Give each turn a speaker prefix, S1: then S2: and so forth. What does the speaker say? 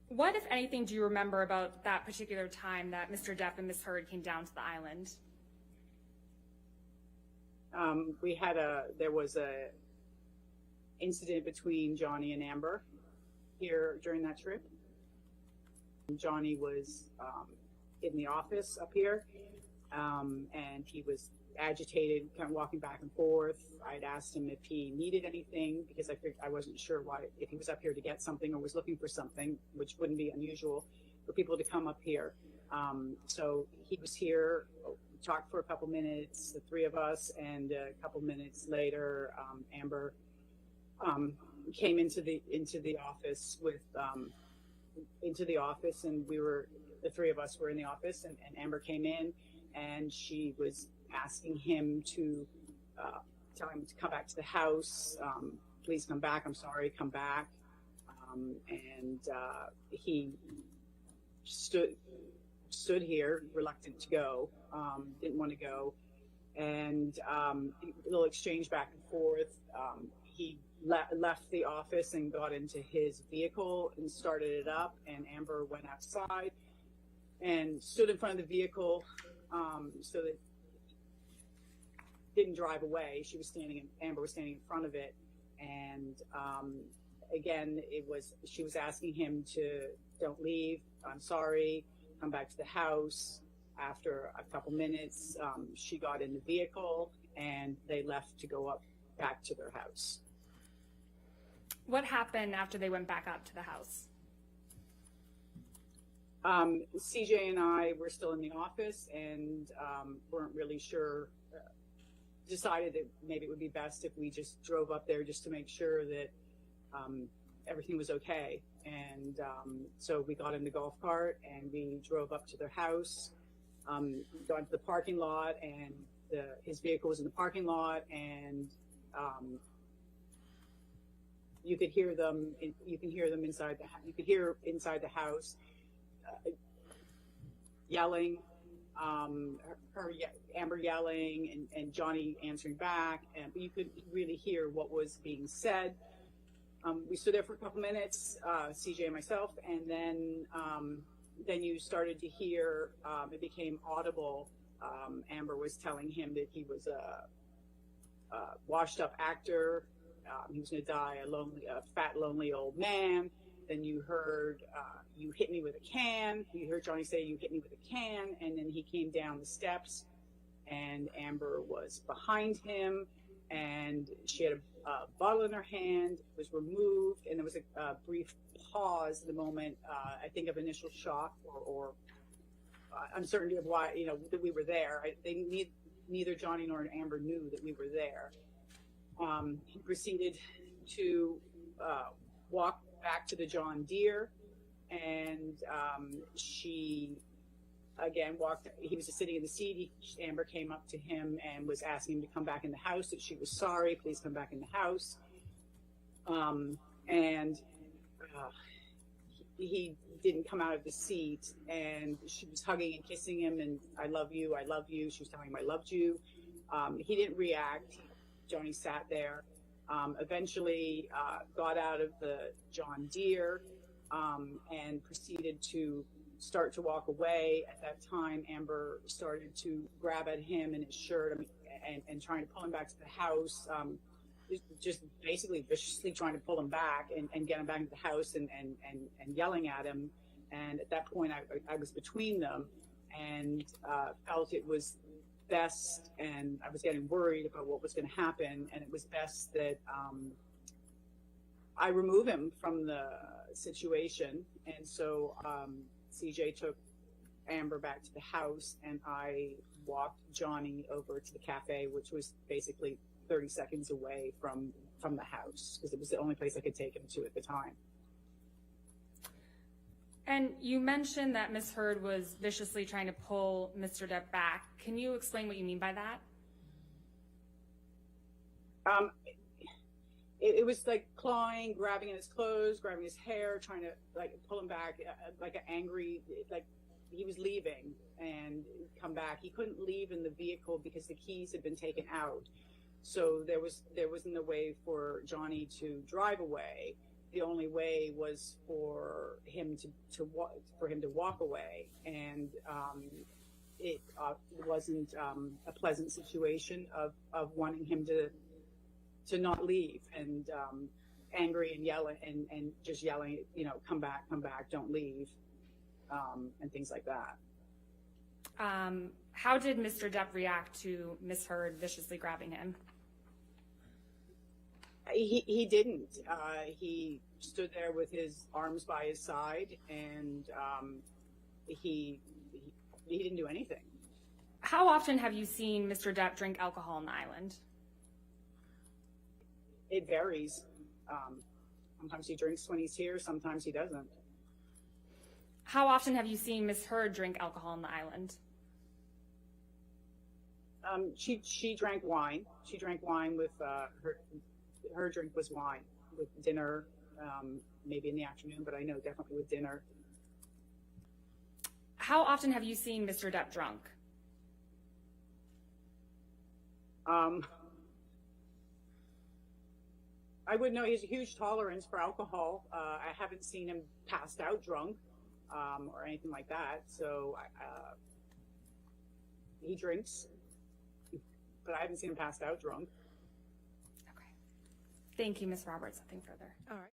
S1: What, if anything, do you remember about that particular time that Mr. Depp and Ms. Heard came down to the island?
S2: There was a incident between Johnny and Amber here during that trip. Johnny was in the office up here, and he was agitated, kind of walking back and forth. I'd asked him if he needed anything because I wasn't sure if he was up here to get something or was looking for something, which wouldn't be unusual for people to come up here. So he was here, talked for a couple minutes, the three of us, and a couple minutes later, Amber came into the office and the three of us were in the office, and Amber came in, and she was asking him to tell him to come back to the house. Please come back. I'm sorry, come back. And he stood here, reluctant to go, didn't want to go, and a little exchange back and forth. He left the office and got into his vehicle and started it up, and Amber went outside and stood in front of the vehicle so that didn't drive away. Amber was standing in front of it, and again, she was asking him to don't leave. I'm sorry. Come back to the house. After a couple minutes, she got in the vehicle and they left to go back to their house.
S1: What happened after they went back up to the house?
S2: CJ and I were still in the office and weren't really sure. Decided that maybe it would be best if we just drove up there just to make sure that everything was okay. And so we got in the golf cart and we drove up to their house, got into the parking lot, and his vehicle was in the parking lot, and you could hear them. You can hear them inside the. You could hear inside the house yelling. Amber yelling and Johnny answering back, and you could really hear what was being said. We stood there for a couple minutes, CJ and myself, and then you started to hear, it became audible. Amber was telling him that he was a washed up actor. He was going to die a fat, lonely old man. Then you heard, you hit me with a can. You heard Johnny say, you hit me with a can. And then he came down the steps and Amber was behind him and she had a bottle in her hand, was removed. And there was a brief pause the moment, I think of initial shock or uncertainty of why, that we were there. Neither Johnny nor Amber knew that we were there. He proceeded to walk back to the John Deere, and she again walked. He was just sitting in the seat. Amber came up to him and was asking him to come back in the house, that she was sorry, please come back in the house. And he didn't come out of the seat, and she was hugging and kissing him, and I love you, I love you. She was telling him I loved you. He didn't react. Johnny sat there. Eventually got out of the John Deere and proceeded to start to walk away. At that time, Amber started to grab at him and his shirt and trying to pull him back to the house, just basically viciously trying to pull him back and get him back into the house and yelling at him. And at that point, I was between them and felt it was best, and I was getting worried about what was going to happen, and it was best that I remove him from the situation. And so CJ took Amber back to the house, and I walked Johnny over to the cafe, which was basically 30 seconds away from the house, because it was the only place I could take him to at the time.
S1: And you mentioned that Ms. Heard was viciously trying to pull Mr. Depp back. Can you explain what you mean by that?
S2: It was like clawing, grabbing at his clothes, grabbing his hair, trying to pull him back, like an angry, like he was leaving and come back. He couldn't leave in the vehicle because the keys had been taken out. So there wasn't a way for Johnny to drive away. the only way was for him to walk away, and it wasn't a pleasant situation of wanting him to not leave, and angry and yelling and just yelling, you know, come back, don't leave, and things like that.
S1: How did Mr. Depp react to Ms. Heard viciously grabbing him?
S2: He didn't. He stood there with his arms by his side, and he didn't do anything.
S1: How often have you seen Mr. Depp drink alcohol on the island?
S2: It varies. Sometimes he drinks when he's here, sometimes he doesn't.
S1: How often have you seen Ms. Heard drink alcohol on the island?
S2: She drank wine. She drank wine with her drink was wine with dinner, maybe in the afternoon, but I know definitely with dinner.
S1: How often have you seen Mr. Depp drunk?
S2: I would know he has a huge tolerance for alcohol. I haven't seen him passed out drunk or anything like that. So he drinks, but I haven't seen him passed out drunk.
S1: Okay. Thank you, Ms. Roberts. Nothing further.
S3: All right.